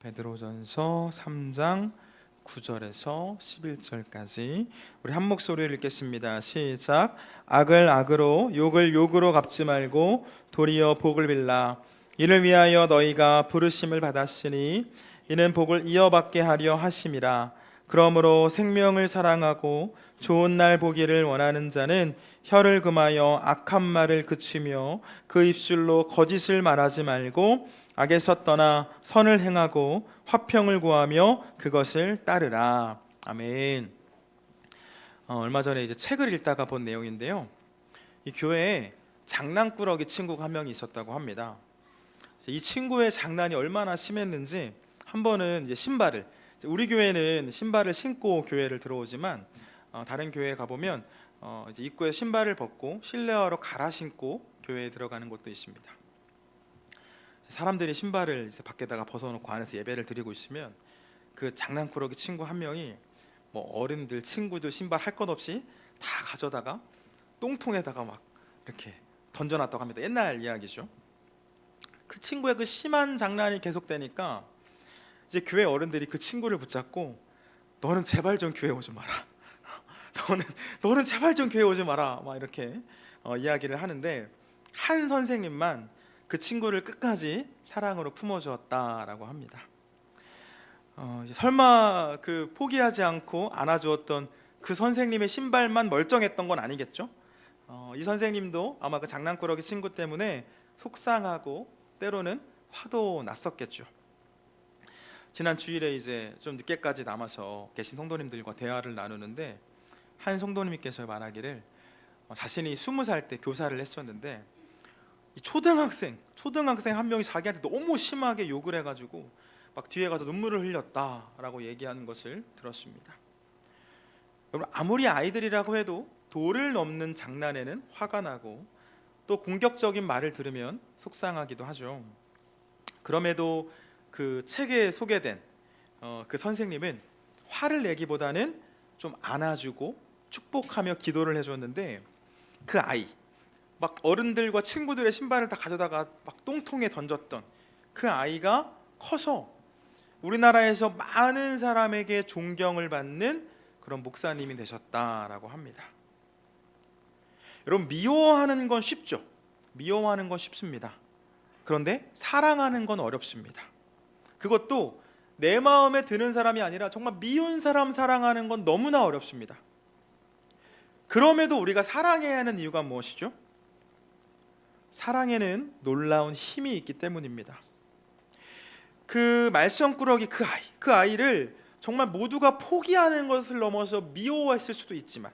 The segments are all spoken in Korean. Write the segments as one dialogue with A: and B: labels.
A: 베드로전서 3장 9절에서 11절까지 우리 한 목소리를 읽겠습니다. 시작. 악을 악으로 욕을 욕으로 갚지 말고 도리어 복을 빌라. 이를 위하여 너희가 부르심을 받았으니 이는 복을 이어받게 하려 하심이라. 그러므로 생명을 사랑하고 좋은 날 보기를 원하는 자는 혀를 금하여 악한 말을 그치며 그 입술로 거짓을 말하지 말고 악에서 떠나 선을 행하고 화평을 구하며 그것을 따르라. 아멘. 얼마 전에 이제 책을 읽다가 본 내용인데요. 이 교회에 장난꾸러기 친구가 한 명이 있었다고 합니다. 이 친구의 장난이 얼마나 심했는지 한 번은 이제 신발을, 우리 교회는 신발을 신고 교회를 들어오지만 다른 교회에 가보면 이제 입구에 신발을 벗고 실내화로 갈아 신고 교회에 들어가는 곳도 있습니다. 사람들이 신발을 이제 밖에다가 벗어놓고 안에서 예배를 드리고 있으면 그 장난꾸러기 친구 한 명이 뭐 어른들, 친구들 신발 할 것 없이 다 가져다가 똥통에다가 막 이렇게 던져놨다고 합니다. 옛날 이야기죠. 그 친구의 그 심한 장난이 계속되니까 이제 교회 어른들이 그 친구를 붙잡고 너는 제발 좀 교회 오지 마라. 너는 제발 좀 교회 오지 마라. 막 이렇게 이야기를 하는데 한 선생님만 그 친구를 끝까지 사랑으로 품어주었다라고 합니다. 설마 그 포기하지 않고 안아주었던 그 선생님의 신발만 멀쩡했던 건 아니겠죠? 이 선생님도 아마 그 장난꾸러기 친구 때문에 속상하고 때로는 화도 났었겠죠. 지난 주일에 이제 좀 늦게까지 남아서 계신 성도님들과 대화를 나누는데 한 성도님께서 말하기를 자신이 20살 때 교사를 했었는데 초등학생 한 명이 자기한테 너무 심하게 욕을 해가지고 막 뒤에 가서 눈물을 흘렸다라고 얘기하는 것을 들었습니다. 여러분, 아무리 아이들이라고 해도 도를 넘는 장난에는 화가 나고 또 공격적인 말을 들으면 속상하기도 하죠. 그럼에도 그 책에 소개된 그 선생님은 화를 내기보다는 좀 안아주고 축복하며 기도를 해줬는데 그 아이, 막 어른들과 친구들의 신발을 다 가져다가 막 똥통에 던졌던 그 아이가 커서 우리나라에서 많은 사람에게 존경을 받는 그런 목사님이 되셨다라고 합니다. 여러분, 미워하는 건 쉽죠. 미워하는 건 쉽습니다. 그런데 사랑하는 건 어렵습니다. 그것도 내 마음에 드는 사람이 아니라 정말 미운 사람 사랑하는 건 너무나 어렵습니다. 그럼에도 우리가 사랑해야 하는 이유가 무엇이죠? 사랑에는 놀라운 힘이 있기 때문입니다. 그 말썽꾸러기 그 아이를 정말 모두가 포기하는 것을 넘어서 미워했을 수도 있지만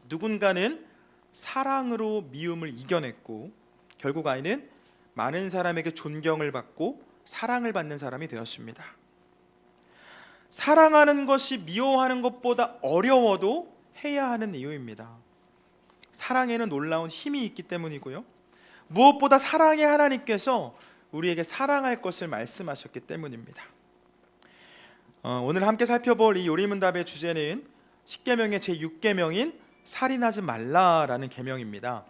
A: 누군가는 사랑으로 미움을 이겨냈고 결국 아이는 많은 사람에게 존경을 받고 사랑을 받는 사람이 되었습니다. 사랑하는 것이 미워하는 것보다 어려워도 해야 하는 이유입니다. 사랑에는 놀라운 힘이 있기 때문이고요. 무엇보다 사랑의 하나님께서 우리에게 사랑할 것을 말씀하셨기 때문입니다. 오늘 함께 살펴볼 이 요리문답의 주제는 십계명의 제6계명인 살인하지 말라라는 계명입니다.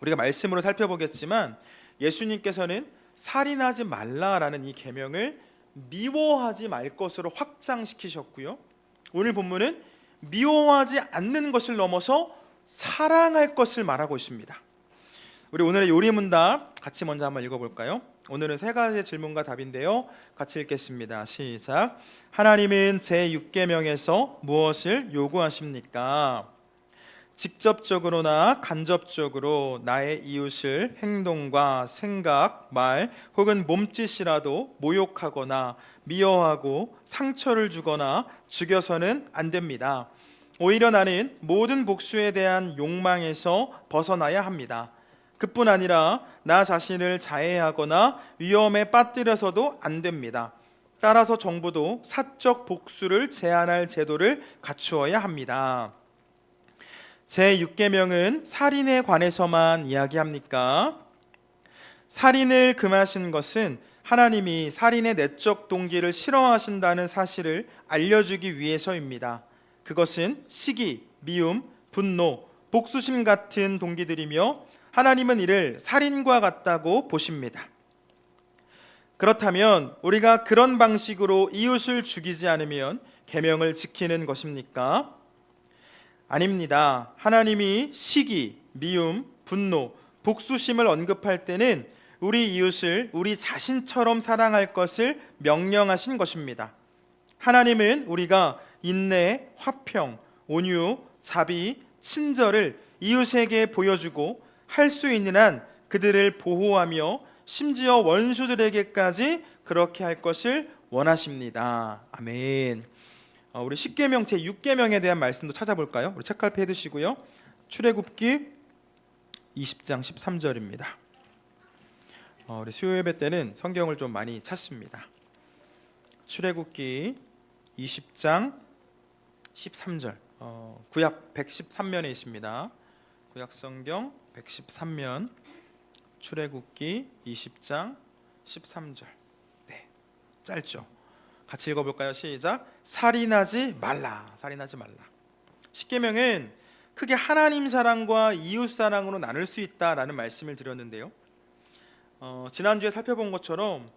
A: 우리가 말씀으로 살펴보겠지만 예수님께서는 살인하지 말라라는 이 계명을 미워하지 말 것으로 확장시키셨고요. 오늘 본문은 미워하지 않는 것을 넘어서 사랑할 것을 말하고 있습니다. 우리 오늘의 요리문답 같이 먼저 한번 읽어볼까요? 오늘은 세 가지 질문과 답인데요. 같이 읽겠습니다. 시작. 하나님은 제6계명에서 무엇을 요구하십니까? 직접적으로나 간접적으로 나의 이웃을 행동과 생각, 말 혹은 몸짓이라도 모욕하거나 미워하고 상처를 주거나 죽여서는 안 됩니다. 오히려 나는 모든 복수에 대한 욕망에서 벗어나야 합니다. 그뿐 아니라 나 자신을 자해하거나 위험에 빠뜨려서도 안 됩니다. 따라서 정부도 사적 복수를 제한할 제도를 갖추어야 합니다. 제6계명은 살인에 관해서만 이야기합니까? 살인을 금하신 것은 하나님이 살인의 내적 동기를 싫어하신다는 사실을 알려주기 위해서입니다. 그것은 시기, 미움, 분노, 복수심 같은 동기들이며 하나님은 이를 살인과 같다고 보십니다. 그렇다면 우리가 그런 방식으로 이웃을 죽이지 않으면 계명을 지키는 것입니까? 아닙니다. 하나님이 시기, 미움, 분노, 복수심을 언급할 때는 우리 이웃을 우리 자신처럼 사랑할 것을 명령하신 것입니다. 하나님은 우리가 인내, 화평, 온유, 자비, 친절을 이웃에게 보여주고 할 수 있는 한 그들을 보호하며 심지어 원수들에게까지 그렇게 할 것을 원하십니다. 아멘. 우리 10계명 제 6계명에 대한 말씀도 찾아볼까요? 우리 책갈피 해두시고요. 출애굽기 20장 13절입니다. 우리 수요 예배 때는 성경을 좀 많이 찾습니다. 출애굽기 20장 13절, 구약 113면에 있습니다. 구약 성경 113면 출애굽기 20장 13절. 네, 짧죠. 같이 읽어볼까요? 시작. 살인하지 말라. 살인하지 말라. 십계명은 크게 하나님 사랑과 이웃 사랑으로 나눌 수 있다라는 말씀을 드렸는데요. 지난주에 살펴본 것처럼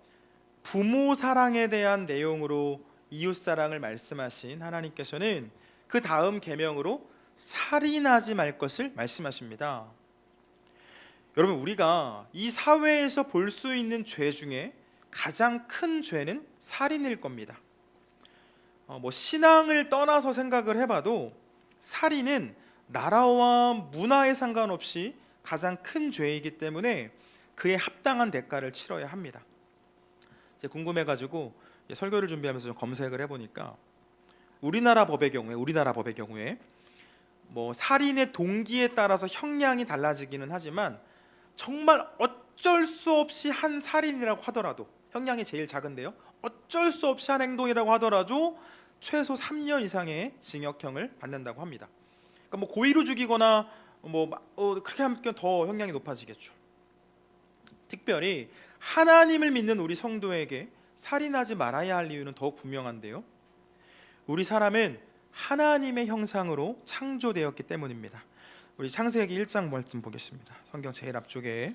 A: 부모 사랑에 대한 내용으로 이웃 사랑을 말씀하신 하나님께서는 그 다음 계명으로 살인하지 말 것을 말씀하십니다. 여러분, 우리가 이 사회에서 볼 수 있는 죄 중에 가장 큰 죄는 살인일 겁니다. 신앙을 떠나서 생각을 해봐도 살인은 나라와 문화에 상관없이 가장 큰 죄이기 때문에 그에 합당한 대가를 치러야 합니다. 이제 궁금해가지고 설교를 준비하면서 좀 검색을 해보니까 우리나라 법의 경우에 살인의 동기에 따라서 형량이 달라지기는 하지만 정말 어쩔 수 없이 한 살인이라고 하더라도, 형량이 제일 작은데요, 어쩔 수 없이 한 행동이라고 하더라도 최소 3년 이상의 징역형을 받는다고 합니다. 그러니까 고의로 죽이거나 그렇게 하면 더 형량이 높아지겠죠. 특별히 하나님을 믿는 우리 성도에게 살인하지 말아야 할 이유는 더 분명한데요, 우리 사람은 하나님의 형상으로 창조되었기 때문입니다. 우리 창세기 1장 말씀 보겠습니다. 성경 제일 앞쪽에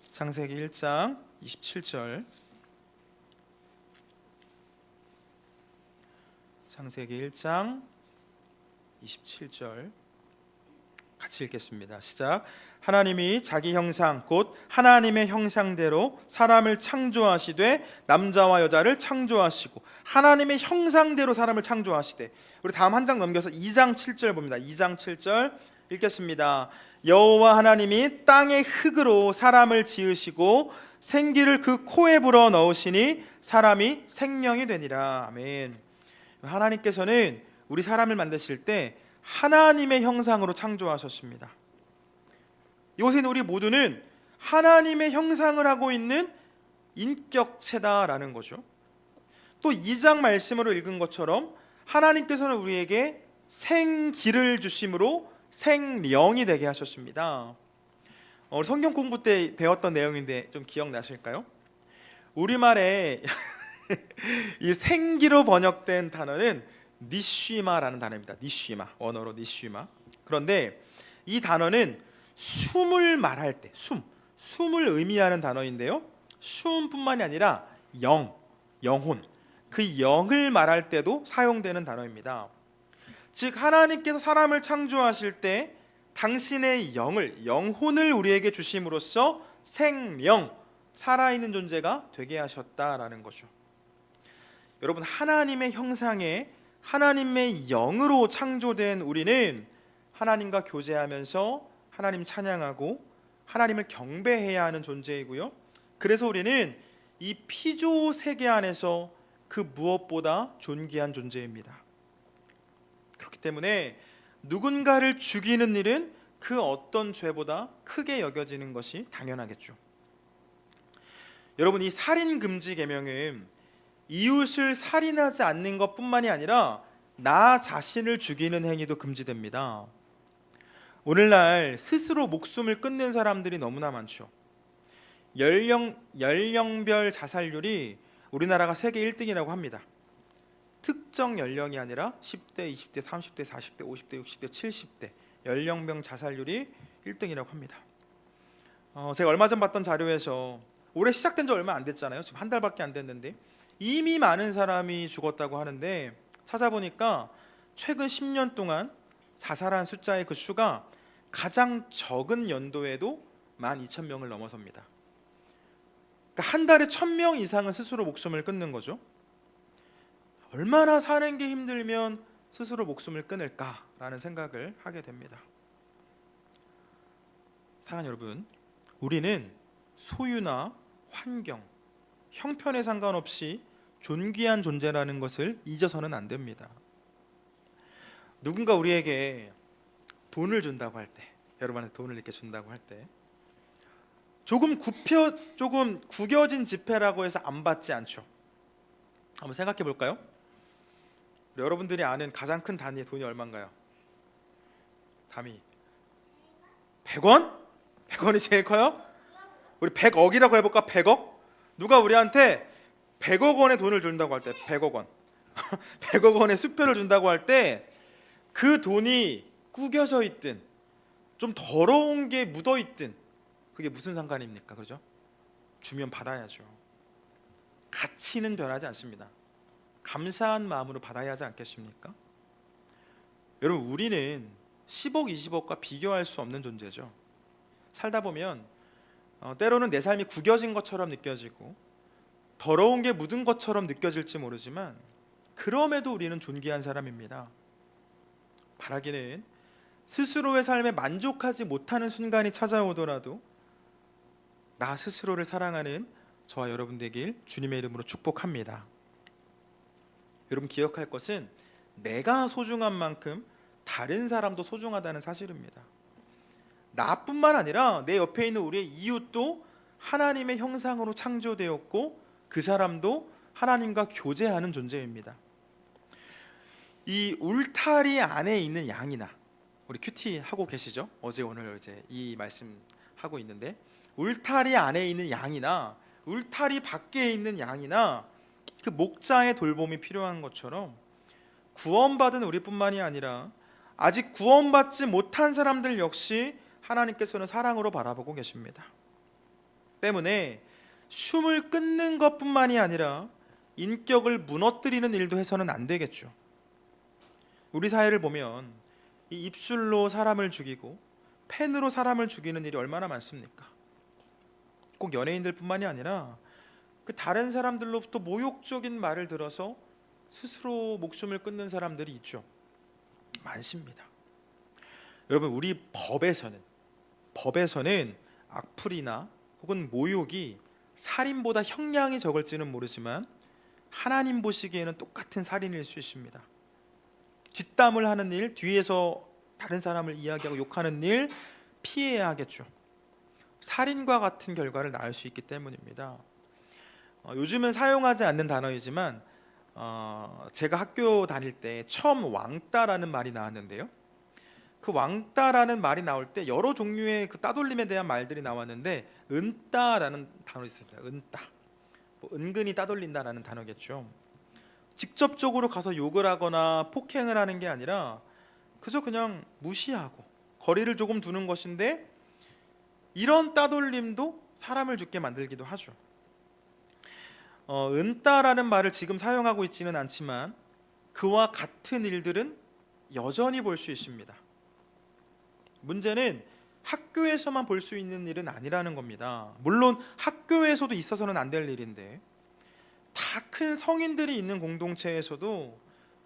A: 창세기 1장 27절. 창세기 1장 27절 같이 읽겠습니다. 시작. 하나님이 자기 형상 곧 하나님의 형상대로 사람을 창조하시되 남자와 여자를 창조하시고 하나님의 형상대로 사람을 창조하시되. 우리 다음 한 장 넘겨서 2장 7절 봅니다. 2장 7절 읽겠습니다. 여호와 하나님이 땅의 흙으로 사람을 지으시고 생기를 그 코에 불어 넣으시니 사람이 생명이 되니라. 아멘. 하나님께서는 우리 사람을 만드실 때 하나님의 형상으로 창조하셨습니다. 이곳에 우리 모두는 하나님의 형상을 하고 있는 인격체다라는 거죠. 또 2장 말씀으로 읽은 것처럼 하나님께서는 우리에게 생기를 주심으로 생령이 되게 하셨습니다. 성경 공부 때 배웠던 내용인데 좀 기억나실까요? 우리말에 이 생기로 번역된 단어는 니쉬마라는 단어입니다. 니쉬마, 원어로 니쉬마. 그런데 이 단어는 숨을 말할 때, 숨을 의미하는 단어인데요, 숨뿐만이 아니라 영혼, 그 영을 말할 때도 사용되는 단어입니다. 즉 하나님께서 사람을 창조하실 때 당신의 영혼을 우리에게 주심으로써 생명, 살아있는 존재가 되게 하셨다라는 거죠. 여러분, 하나님의 형상에 하나님의 영으로 창조된 우리는 하나님과 교제하면서 하나님 찬양하고 하나님을 경배해야 하는 존재이고요, 그래서 우리는 이 피조 세계 안에서 그 무엇보다 존귀한 존재입니다. 그렇기 때문에 누군가를 죽이는 일은 그 어떤 죄보다 크게 여겨지는 것이 당연하겠죠. 여러분, 이 살인 금지 계명은 이웃을 살인하지 않는 것뿐만이 아니라 나 자신을 죽이는 행위도 금지됩니다. 오늘날 스스로 목숨을 끊는 사람들이 너무나 많죠. 연령별 자살률이 우리나라가 세계 1등이라고 합니다. 특정 연령이 아니라 10대, 20대, 30대, 40대, 50대, 60대, 70대 연령별 자살률이 1등이라고 합니다. 제가 얼마 전 봤던 자료에서 올해 시작된 지 얼마 안 됐잖아요. 지금 한 달밖에 안 됐는데 이미 많은 사람이 죽었다고 하는데, 찾아보니까 최근 10년 동안 자살한 숫자의 그 수가 가장 적은 연도에도 12,000명을 넘어섭니다. 그러니까 한 달에 1,000명 이상은 스스로 목숨을 끊는 거죠. 얼마나 사는 게 힘들면 스스로 목숨을 끊을까라는 생각을 하게 됩니다. 사랑하는 여러분, 우리는 소유나 환경, 형편에 상관없이 존귀한 존재라는 것을 잊어서는 안 됩니다. 누군가 우리에게 돈을 준다고 할 때, 여러분한테 돈을 이렇게 준다고 할 때 조금 구겨진 지폐라고 해서 안 받지 않죠. 한번 생각해 볼까요? 여러분들이 아는 가장 큰 단위의 돈이 얼마인가요? 단위 100원? 100원이 제일 커요? 우리 100억이라고 해볼까? 100억? 누가 우리한테 100억 원의 돈을 준다고 할 때, 100억 원 100억 원의 수표를 준다고 할 때 그 돈이 구겨져 있든 좀 더러운 게 묻어 있든 그게 무슨 상관입니까? 그죠? 주면 받아야죠. 가치는 변하지 않습니다. 감사한 마음으로 받아야 하지 않겠습니까? 여러분, 우리는 10억, 20억과 비교할 수 없는 존재죠. 살다 보면 때로는 내 삶이 구겨진 것처럼 느껴지고 더러운 게 묻은 것처럼 느껴질지 모르지만 그럼에도 우리는 존귀한 사람입니다. 바라기는 스스로의 삶에 만족하지 못하는 순간이 찾아오더라도 나 스스로를 사랑하는 저와 여러분 되길 주님의 이름으로 축복합니다. 여러분, 기억할 것은 내가 소중한 만큼 다른 사람도 소중하다는 사실입니다. 나뿐만 아니라 내 옆에 있는 우리의 이웃도 하나님의 형상으로 창조되었고 그 사람도 하나님과 교제하는 존재입니다. 이 울타리 안에 있는 양이나, 우리 큐티 하고 계시죠? 어제 오늘 이제 이 말씀 하고 있는데, 울타리 안에 있는 양이나 울타리 밖에 있는 양이나 그 목자의 돌봄이 필요한 것처럼 구원받은 우리뿐만이 아니라 아직 구원받지 못한 사람들 역시 하나님께서는 사랑으로 바라보고 계십니다. 때문에 숨을 끊는 것뿐만이 아니라 인격을 무너뜨리는 일도 해서는 안 되겠죠. 우리 사회를 보면 이 입술로 사람을 죽이고 펜으로 사람을 죽이는 일이 얼마나 많습니까? 꼭 연예인들뿐만이 아니라 그 다른 사람들로부터 모욕적인 말을 들어서 스스로 목숨을 끊는 사람들이 있죠. 많습니다. 여러분, 우리 법에서는 악플이나 혹은 모욕이 살인보다 형량이 적을지는 모르지만 하나님 보시기에는 똑같은 살인일 수 있습니다. 뒷담을 하는 일, 뒤에서 다른 사람을 이야기하고 욕하는 일 피해야 하겠죠. 살인과 같은 결과를 낳을 수 있기 때문입니다. 요즘은 사용하지 않는 단어이지만 제가 학교 다닐 때 처음 왕따라는 말이 나왔는데요. 그 왕따라는 말이 나올 때 여러 종류의 그 따돌림에 대한 말들이 나왔는데 은따라는 단어 있습니다. 은따, 은근히 따돌린다라는 단어겠죠. 직접적으로 가서 욕을 하거나 폭행을 하는 게 아니라 그저 그냥 무시하고 거리를 조금 두는 것인데, 이런 따돌림도 사람을 죽게 만들기도 하죠. 은따라는 말을 지금 사용하고 있지는 않지만 그와 같은 일들은 여전히 볼 수 있습니다. 문제는 학교에서만 볼 수 있는 일은 아니라는 겁니다. 물론 학교에서도 있어서는 안 될 일인데 다 큰 성인들이 있는 공동체에서도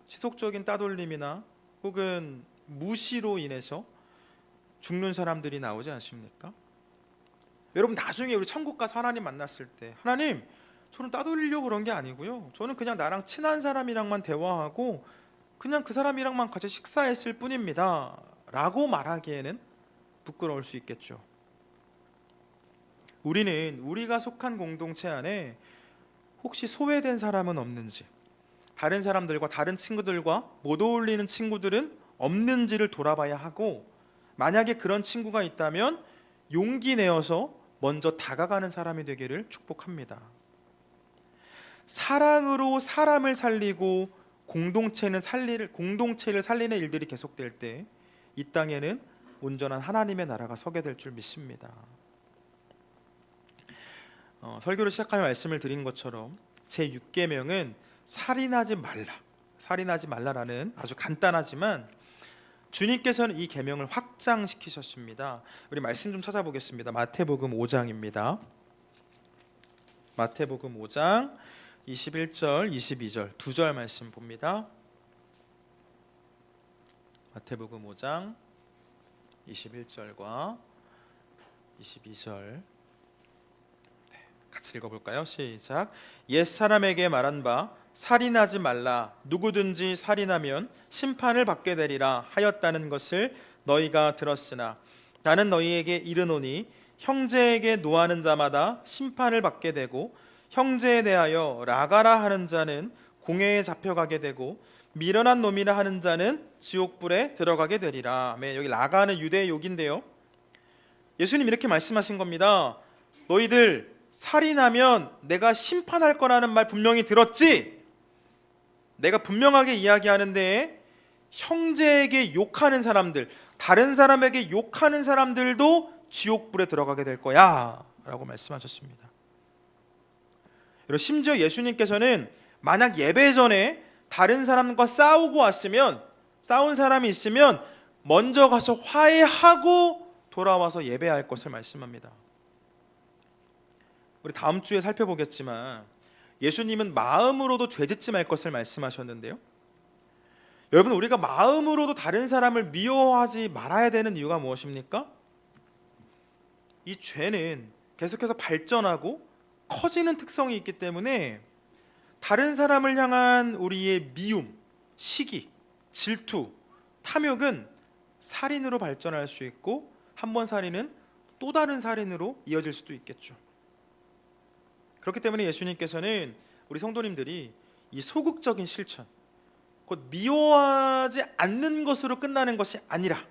A: 지속적인 따돌림이나 혹은 무시로 인해서 죽는 사람들이 나오지 않습니까? 여러분, 나중에 우리 천국 가서 하나님 만났을 때, 하나님, 저는 따돌리려고 그런 게 아니고요, 저는 그냥 나랑 친한 사람이랑만 대화하고 그냥 그 사람이랑만 같이 식사했을 뿐입니다 라고 말하기에는 부끄러울 수 있겠죠. 우리는 우리가 속한 공동체 안에 혹시 소외된 사람은 없는지, 다른 사람들과 다른 친구들과 못 어울리는 친구들은 없는지를 돌아봐야 하고, 만약에 그런 친구가 있다면 용기 내어서 먼저 다가가는 사람이 되기를 축복합니다. 사랑으로 사람을 살리고 공동체를 살리는 일들이 계속될 때 이 땅에는 온전한 하나님의 나라가 서게 될 줄 믿습니다. 설교를 시작하며 말씀을 드린 것처럼 제 6계명은 살인하지 말라라는 아주 간단하지만 주님께서는 이 계명을 확장시키셨습니다. 우리 말씀 좀 찾아보겠습니다. 마태복음 5장입니다. 마태복음 5장 21절, 22절 두 절 말씀 봅니다. 마태복음 5장 21절과 22절 같이 읽어볼까요? 시작. 옛사람에게 말한 바 살인하지 말라, 누구든지 살인하면 심판을 받게 되리라 하였다는 것을 너희가 들었으나 나는 너희에게 이르노니 형제에게 노하는 자마다 심판을 받게 되고 형제에 대하여 라가라 하는 자는 공회에 잡혀가게 되고 미련한 놈이라 하는 자는 지옥불에 들어가게 되리라. 여기 라가는 유대의 욕인데요, 예수님 이렇게 말씀하신 겁니다. 너희들 살인하면 내가 심판할 거라는 말 분명히 들었지? 내가 분명하게 이야기하는데 형제에게 욕하는 사람들, 다른 사람에게 욕하는 사람들도 지옥불에 들어가게 될 거야 라고 말씀하셨습니다. 심지어 예수님께서는 만약 예배 전에 다른 사람과 싸우고 왔으면, 싸운 사람이 있으면 먼저 가서 화해하고 돌아와서 예배할 것을 말씀합니다. 우리 다음 주에 살펴보겠지만 예수님은 마음으로도 죄짓지 말 것을 말씀하셨는데요, 여러분 우리가 마음으로도 다른 사람을 미워하지 말아야 되는 이유가 무엇입니까? 이 죄는 계속해서 발전하고 커지는 특성이 있기 때문에 다른 사람을 향한 우리의 미움, 시기, 질투, 탐욕은 살인으로 발전할 수 있고 한 번 살인은 또 다른 살인으로 이어질 수도 있겠죠. 그렇기 때문에 예수님께서는 우리 성도님들이 이 소극적인 실천, 곧 미워하지 않는 것으로 끝나는 것이 아니라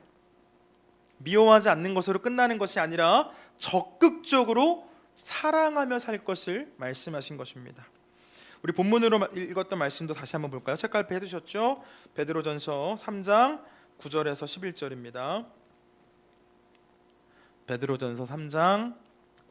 A: 적극적으로 사랑하며 살 것을 말씀하신 것입니다. 우리 본문으로 읽었던 말씀도 다시 한번 볼까요? 책갈피 해두셨죠? 베드로전서 3장 9절에서 11절입니다. 베드로전서 3장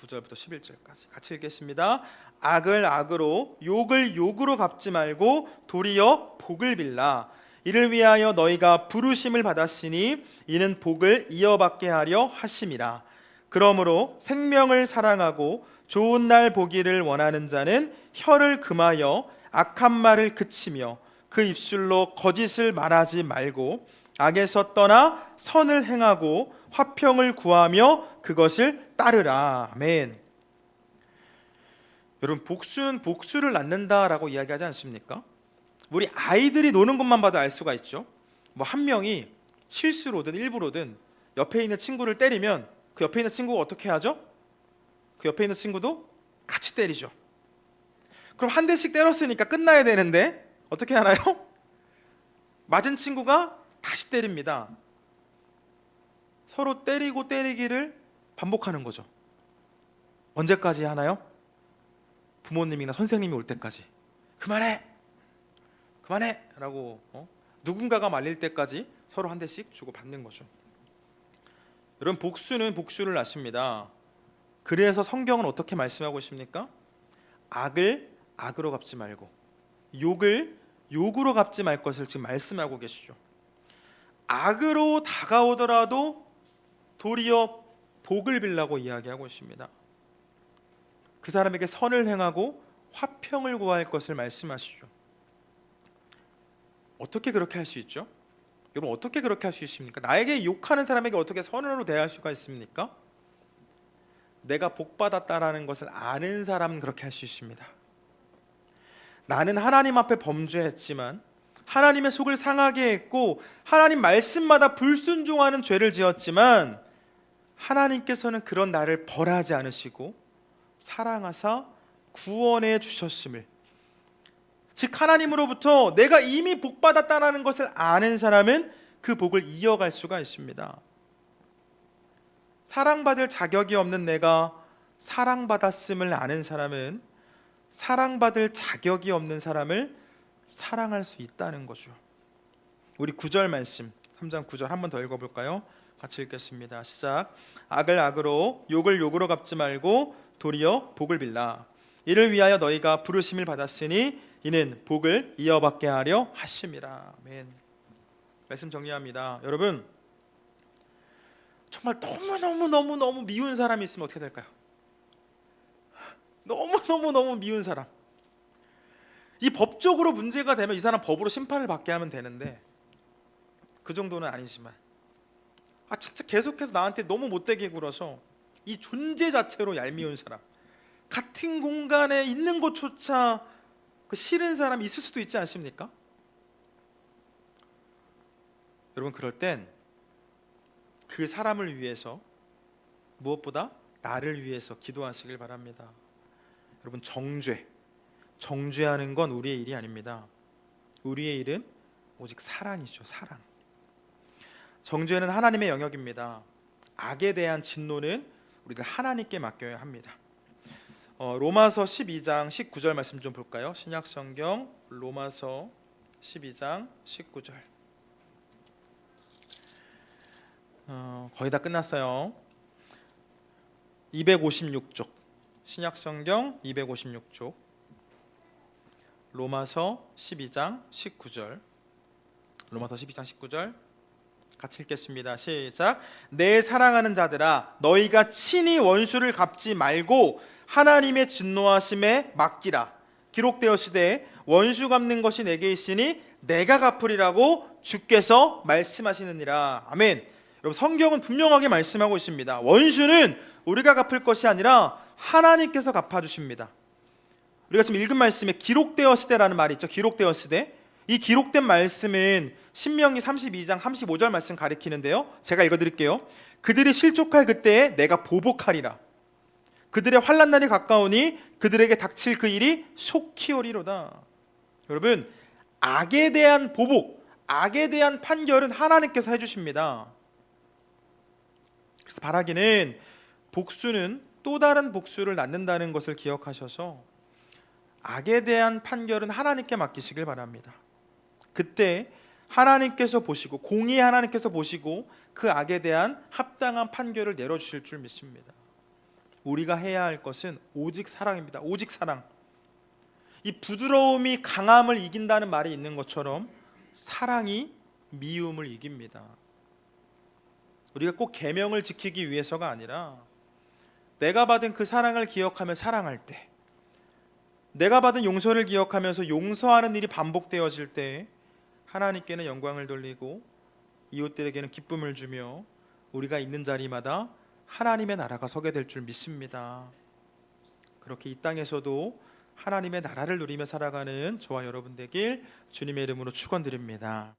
A: 9절부터 11절까지 같이 읽겠습니다. 악을 악으로 욕을 욕으로 갚지 말고 도리어 복을 빌라. 이를 위하여 너희가 부르심을 받았으니 이는 복을 이어받게 하려 하심이라. 그러므로 생명을 사랑하고 좋은 날 보기를 원하는 자는 혀를 금하여 악한 말을 그치며 그 입술로 거짓을 말하지 말고 악에서 떠나 선을 행하고 화평을 구하며 그것을 따르라. 아멘. 여러분, 복수는 복수를 낳는다라고 이야기하지 않습니까? 우리 아이들이 노는 것만 봐도 알 수가 있죠. 한 명이 실수로든 일부로든 옆에 있는 친구를 때리면 그 옆에 있는 친구가 어떻게 하죠? 그 옆에 있는 친구도 같이 때리죠. 그럼 한 대씩 때렸으니까 끝나야 되는데 어떻게 하나요? 맞은 친구가 다시 때립니다. 서로 때리고 때리기를 반복하는 거죠. 언제까지 하나요? 부모님이나 선생님이 올 때까지. 그만해 라고 누군가가 말릴 때까지 서로 한 대씩 주고 받는 거죠. 여러분, 복수는 복수를 낳습니다. 그래서 성경은 어떻게 말씀하고 있습니까? 악을 악으로 갚지 말고 욕을 욕으로 갚지 말 것을 지금 말씀하고 계시죠. 악으로 다가오더라도 도리어 복을 빌라고 이야기하고 있습니다. 그 사람에게 선을 행하고 화평을 구할 것을 말씀하시죠. 어떻게 그렇게 할 수 있죠? 여러분, 어떻게 그렇게 할 수 있습니까? 나에게 욕하는 사람에게 어떻게 선으로 대할 수가 있습니까? 내가 복받았다라는 것을 아는 사람은 그렇게 할 수 있습니다. 나는 하나님 앞에 범죄했지만 하나님의 속을 상하게 했고 하나님 말씀마다 불순종하는 죄를 지었지만 하나님께서는 그런 나를 벌하지 않으시고 사랑하사 구원해 주셨음을, 즉 하나님으로부터 내가 이미 복받았다라는 것을 아는 사람은 그 복을 이어갈 수가 있습니다. 사랑받을 자격이 없는 내가 사랑받았음을 아는 사람은 사랑받을 자격이 없는 사람을 사랑할 수 있다는 거죠. 우리 9절 말씀 3장 9절 한 번 더 읽어볼까요? 같이 읽겠습니다. 시작. 악을 악으로 욕을 욕으로 갚지 말고 도리어 복을 빌라. 이를 위하여 너희가 부르심을 받았으니 이는 복을 이어받게 하려 하심이라. 아멘. 말씀 정리합니다. 여러분, 정말 너무 미운 사람이 있으면 어떻게 될까요? 너무 미운 사람. 이 법적으로 문제가 되면 이 사람 법으로 심판을 받게 하면 되는데 그 정도는 아니지만 진짜 계속해서 나한테 너무 못되게 굴어서 이 존재 자체로 얄미운 사람, 같은 공간에 있는 것조차 그 싫은 사람이 있을 수도 있지 않습니까? 여러분, 그럴 땐 그 사람을 위해서 무엇보다 나를 위해서 기도하시길 바랍니다. 여러분, 정죄하는 건 우리의 일이 아닙니다. 우리의 일은 오직 사랑이죠. 사랑. 정죄는 하나님의 영역입니다. 악에 대한 진노는 우리가 하나님께 맡겨야 합니다. 로마서 12장 19절 말씀 좀 볼까요? 신약성경 로마서 12장 19절. 거의 다 끝났어요. 256쪽. 신약성경 256쪽. 로마서 12장 19절. 로마서 12장 19절 같이 읽겠습니다. 시작. 내 사랑하는 자들아, 너희가 친히 원수를 갚지 말고 하나님의 진노하심에 맡기라. 기록되었으되 원수 갚는 것이 내게 있으니 내가 갚으리라고 주께서 말씀하시느니라. 아멘. 여러분, 성경은 분명하게 말씀하고 있습니다. 원수는 우리가 갚을 것이 아니라 하나님께서 갚아주십니다. 우리가 지금 읽은 말씀에 기록되었으되라는 말이 있죠. 기록되었으되. 이 기록된 말씀은 신명기 32장 35절 말씀 가리키는데요. 제가 읽어드릴게요. 그들이 실족할 그때에 내가 보복하리라. 그들의 환난 날이 가까우니 그들에게 닥칠 그 일이 속히 오리로다. 여러분, 악에 대한 보복, 악에 대한 판결은 하나님께서 해주십니다. 그래서 바라기는 복수는 또 다른 복수를 낳는다는 것을 기억하셔서 악에 대한 판결은 하나님께 맡기시길 바랍니다. 그때 하나님께서 보시고, 공의 하나님께서 보시고 그 악에 대한 합당한 판결을 내려주실 줄 믿습니다. 우리가 해야 할 것은 오직 사랑입니다. 오직 사랑. 이 부드러움이 강함을 이긴다는 말이 있는 것처럼 사랑이 미움을 이깁니다. 우리가 꼭 계명을 지키기 위해서가 아니라 내가 받은 그 사랑을 기억하며 사랑할 때, 내가 받은 용서를 기억하면서 용서하는 일이 반복되어질 때 하나님께는 영광을 돌리고 이웃들에게는 기쁨을 주며 우리가 있는 자리마다 하나님의 나라가 서게 될 줄 믿습니다. 그렇게 이 땅에서도 하나님의 나라를 누리며 살아가는 저와 여러분 되길 주님의 이름으로 축원드립니다.